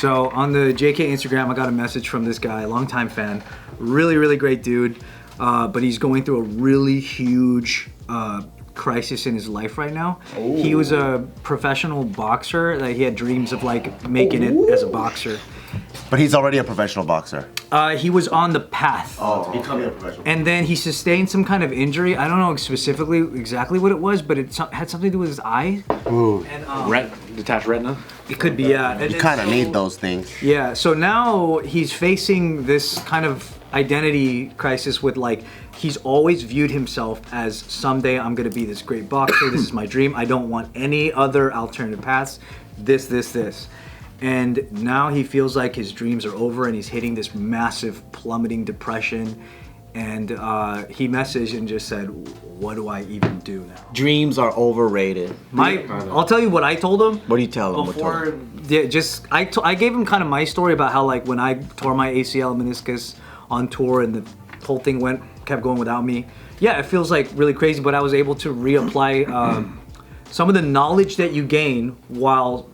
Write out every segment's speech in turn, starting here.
So on the JK Instagram, I got a message from this guy, longtime fan, really, really great dude, but he's going through a really huge crisis in his life right now. Ooh. He was a professional boxer. Like, he had dreams of like making it as a boxer. But he's already a professional boxer. He was on the path. Becoming a professional. And then he sustained some kind of injury. I don't know specifically exactly what it was, but it had something to do with his eye. Ooh. And, detached retina? It could be, yeah. You kind of need those things. Yeah, so now he's facing this kind of identity crisis with like, he's always viewed himself as someday I'm gonna be this great boxer, this is my dream, I don't want any other alternative paths, this. And now he feels like his dreams are over and he's hitting this massive plummeting depression. And he messaged and just said, what do I even do now? Dreams are overrated. I'll tell you what I told him. What do you tell him? Before, I gave him kind of my story about how like when I tore my ACL meniscus on tour and the whole thing kept going without me. Yeah, it feels like really crazy, but I was able to reapply some of the knowledge that you gain while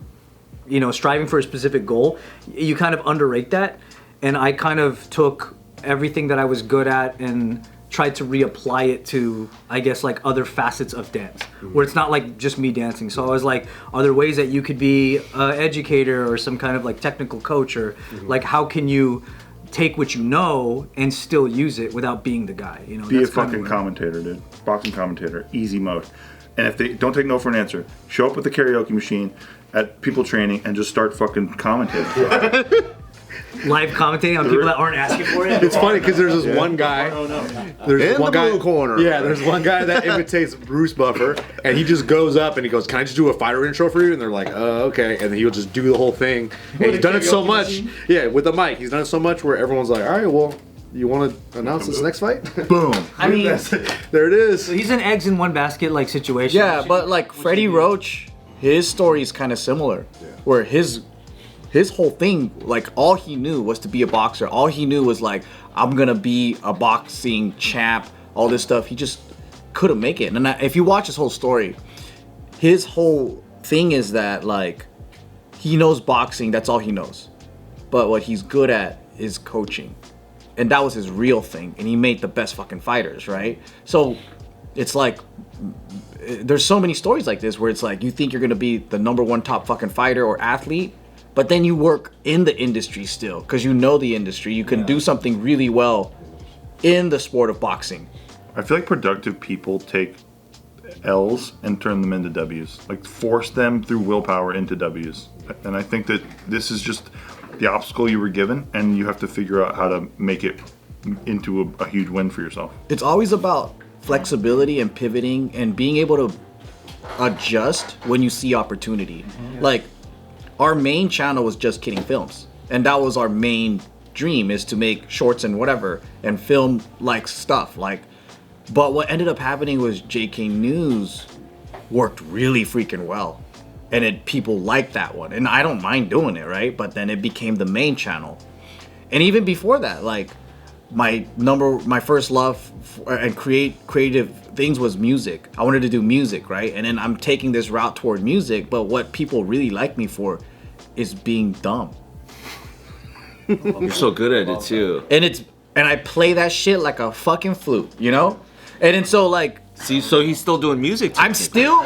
striving for a specific goal. You kind of underrate that, and I kind of took everything that I was good at and tried to reapply it to, I guess, like other facets of dance, where it's not like just me dancing. So I was like, are there ways that you could be an educator or some kind of like technical coach, or like how can you take what you know and still use it without being the guy? Be a fucking commentator, dude. Boxing commentator, easy mode. And if they don't take no for an answer, show up with the karaoke machine at people training and just start fucking commentating. Live commentating on people that aren't asking for it. It's funny because there's this one guy. There's in one the guy, blue corner. Yeah, there's one guy that imitates Bruce Buffer, and he just goes up and he goes, "Can I just do a fighter intro for you?" And they're like, "Okay," and then he'll just do the whole thing. And he's done it so much, with the mic. He's done it so much where everyone's like, "All right, well, you want to announce this next fight?" Boom. I mean, there it is. So he's an eggs in one basket like situation. Yeah, but like Freddie Roach, his story is kind of similar, where his whole thing, like all he knew was to be a boxer. All he knew was like, I'm gonna be a boxing champ, all this stuff. He just couldn't make it. And if you watch his whole story, his whole thing is that like, he knows boxing, that's all he knows. But what he's good at is coaching. And that was his real thing. And he made the best fucking fighters, right? So it's like, there's so many stories like this where it's like, you think you're gonna be the #1 top fucking fighter or athlete, but then you work in the industry still, because you know the industry. You can do something really well in the sport of boxing. I feel like productive people take L's and turn them into W's. Like force them through willpower into W's. And I think that this is just the obstacle you were given, and you have to figure out how to make it into a huge win for yourself. It's always about flexibility and pivoting and being able to adjust when you see opportunity. Like, our main channel was Just Kidding Films, and that was our main dream, is to make shorts and whatever and film like stuff like. But what ended up happening was JKnews worked really freaking well, and people liked that one, and I don't mind doing it, right? But then it became the main channel, and even before that, like my first love and creative things was music. I wanted to do music, right? And then I'm taking this route toward music, but what people really like me for is being dumb. You're so good at it too. And I play that shit like a fucking flute, And then so like, see, so he's still doing music too. I'm still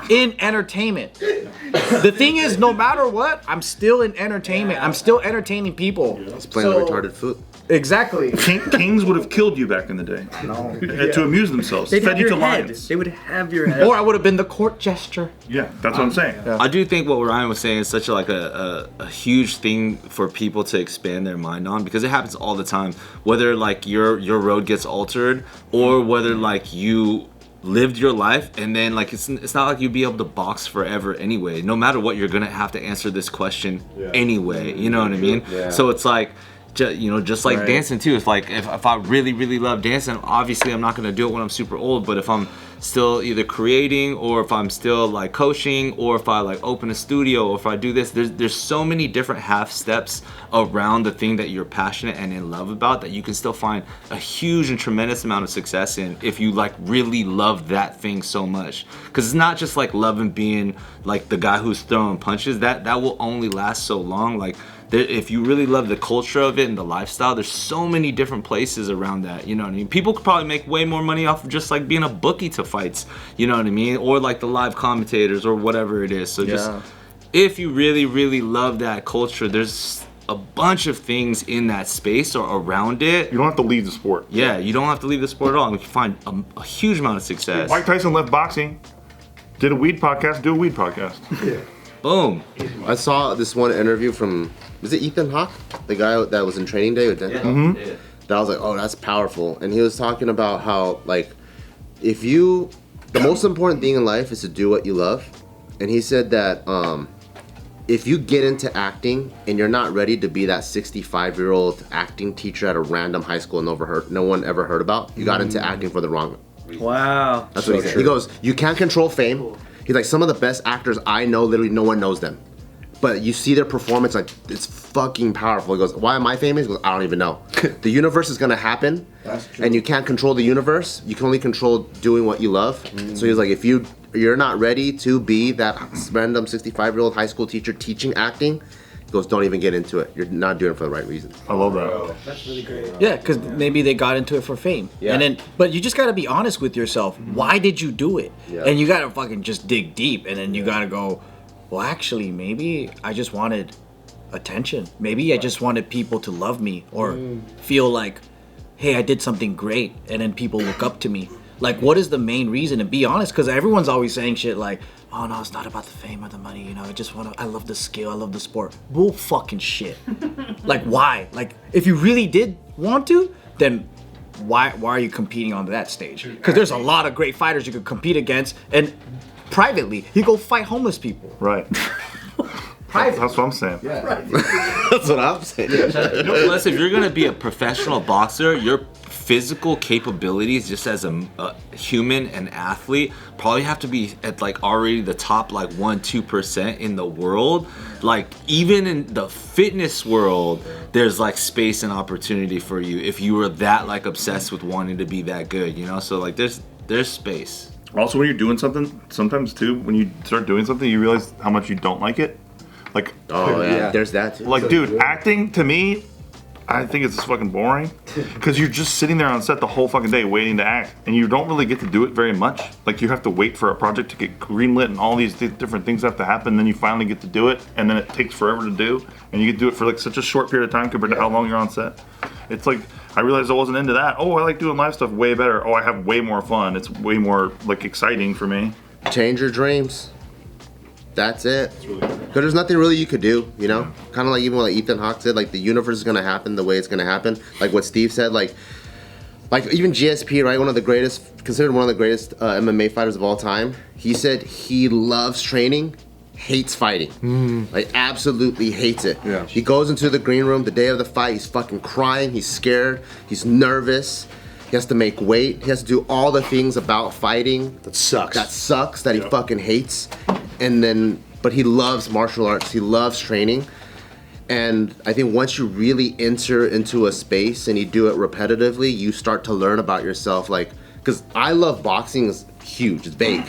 in entertainment. The thing is, no matter what, I'm still in entertainment. I'm still entertaining people. He's playing the retarded flute. Exactly. Kings would have killed you back in the day. No. To amuse themselves. They'd Fed you to head. lions. They would have your head. Or I would have been the court jester. Yeah, that's what I'm saying. Yeah. I do think what Ryan was saying is such a huge thing for people to expand their mind on, because it happens all the time. Whether like your road gets altered, or whether like you lived your life and then like it's not like you'd be able to box forever anyway. No matter what, you're gonna have to answer this question anyway. You know what I mean? Yeah. So it's like, just like dancing too. It's like if I really love dancing, obviously I'm not gonna do it when I'm super old. But if I'm still either creating, or if I'm still like coaching, or if I like open a studio, or if I do this. There's so many different half steps around the thing that you're passionate and in love about that you can still find a huge and tremendous amount of success in if you like really love that thing so much. Because it's not just like loving being like the guy who's throwing punches. That will only last so long. Like if you really love the culture of it and the lifestyle, there's so many different places around that, you know what I mean? People could probably make way more money off of just like being a bookie to fights, you know what I mean? Or like the live commentators or whatever it is. So just if you really, really love that culture, there's a bunch of things in that space or around it. You don't have to leave the sport. Yeah, you don't have to leave the sport at all. You can find a huge amount of success. Mike Tyson left boxing, did a weed podcast, do a weed podcast. Yeah. Boom. I saw this one interview from, was it Ethan Hawke? The guy that was in Training Day with Dental? Yeah. That was like, oh, that's powerful. And he was talking about how, like, the most important thing in life is to do what you love. And he said that if you get into acting and you're not ready to be that 65-year-old acting teacher at a random high school no one ever heard about, you got into acting for the wrong reason. Wow. That's what he said. He goes, you can't control fame. He's like, some of the best actors I know, literally no one knows them. But you see their performance, like, it's fucking powerful. He goes, why am I famous? He goes, I don't even know. The universe is gonna happen, and you can't control the universe. You can only control doing what you love. So he's like, if you're not ready to be that random 65-year-old high school teacher teaching acting, he goes, don't even get into it. You're not doing it for the right reasons. I love that. That's really great. Yeah, because maybe they got into it for fame. Yeah. But you just gotta be honest with yourself. Why did you do it? Yeah. And you gotta fucking just dig deep, and then you gotta go, well, actually, maybe I just wanted attention. Maybe I just wanted people to love me or feel like, hey, I did something great, and then people look up to me. Like, what is the main reason? And be honest, because everyone's always saying shit like, oh no, it's not about the fame or the money, you know, I love the skill, I love the sport. Bull fucking shit. Like, why? Like, if you really did want to, then why are you competing on that stage? Because there's a lot of great fighters you could compete against, and privately, you go fight homeless people. Right. That's what I'm saying. That's what I'm saying. Plus, if you're gonna be a professional boxer, your physical capabilities, just as a human and athlete, probably have to be at like already the top like 1-2% in the world. Like even in the fitness world, there's like space and opportunity for you if you were that like obsessed with wanting to be that good, you know. So like there's space. Also, when you're doing something, sometimes too, when you start doing something, you realize how much you don't like it. Like, Oh, yeah. There's that, too. like, dude, acting to me, I think it's just fucking boring. Because you're just sitting there on set the whole fucking day waiting to act. And you don't really get to do it very much. Like, you have to wait for a project to get greenlit and all these different things have to happen. Then you finally get to do it. And then it takes forever to do. And you get to do it for like such a short period of time compared to how long you're on set. It's like, I realized I wasn't into that. Oh, I like doing live stuff way better. Oh, I have way more fun. It's way more like exciting for me. Change your dreams. That's it. Because there's nothing really you could do, you know? Kind of like even what Ethan Hawke said, like the universe is going to happen the way it's going to happen. Like what Steve said, like even GSP, right? Considered one of the greatest MMA fighters of all time. He said he loves training, hates fighting. Like absolutely hates it. Yeah. He goes into the green room the day of the fight, he's fucking crying, he's scared, he's nervous. He has to make weight. He has to do all the things about fighting. That sucks. That he fucking hates. But he loves martial arts. He loves training. And I think once you really enter into a space and you do it repetitively, you start to learn about yourself. Like, because I love boxing, is huge, it's big.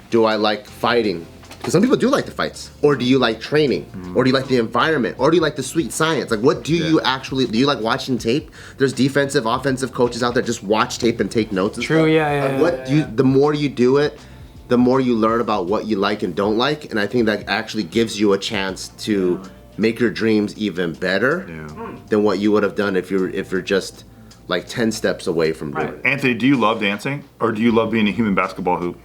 Do I like fighting? Because some people do like the fights. Or do you like training? Or do you like the environment? Or do you like the sweet science? Like, what do you do you like watching tape? There's defensive, offensive coaches out there, just watch tape and take notes and True, stuff. yeah. The more you do it, the more you learn about what you like and don't like. And I think that actually gives you a chance to make your dreams even better than what you would have done if you're just like 10 steps away from doing it. Anthony, do you love dancing? Or do you love being a human basketball hoop?